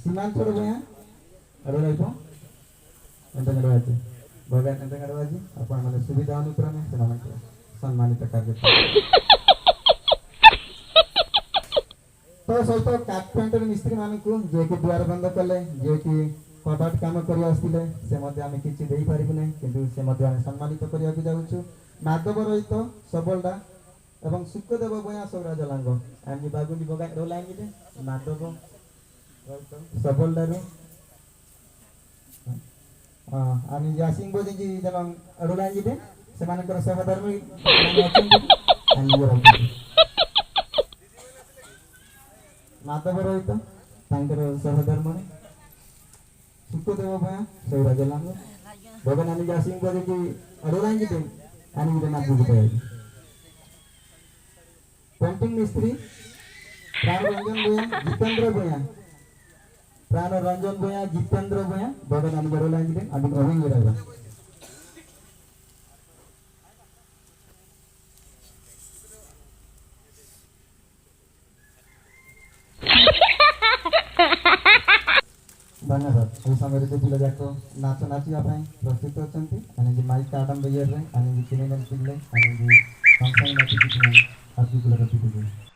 सीमांचल भैया अडोलाई को ಎಂಟಗಡವಾಜಿ ಭಗವಾನ್ ಎಂಟಗಡವಾಜಿ आपण મને सुविधा अनुक्रमे ସେମାନଙ୍କୁ ସମ୍ମାନିତ କାର୍ଯ୍ୟ तो सहित कार्पेंटर मिस्त्री मानकु जे कि द्वार बंद कले जे कि कबाट काम करि आस्तिले से मध्ये आमे किछि देई परिबु नै किंतु से मध्ये आमे सम्मानित करिया के जाउछु माधव रहित सबलडा एवं सुखदेव बया सौराज लांग आमी बागुली बगा रोलांगी दे माधव सबलडा रे आणि जासिंग बोजी जन रोलांगी दे से मानकर सहधर्मी आणि माधव रहित तांकर सहधर्मणे सुखदेव भया सौराज लांग भगवान आणि जासिंग बोजी रोलांगी दे आणि इथे नाच बुझते पेंटिंग मिस्त्री प्राण रंजन भैया जितेंद्र भैया प्राण रंजन भैया जितेंद्र भैया भगवान आणि रोलांगी दे आणि अभिंग राजा धन्यवाद এই সমୟରେ ପିଲା ଯାକ ନାଚ ନାଚିବା ପାଇଁ ପ୍ରସ୍ତୁତ ଅଛନ୍ତି आणि ମାଇକ୍ ଆଡମ୍ବ ଇୟରରେ आणि ଚିନେନ ପିଲେ आणि ସଂସାର ନାଚି କିଛି ହାତୀ କୁଲ ରଖି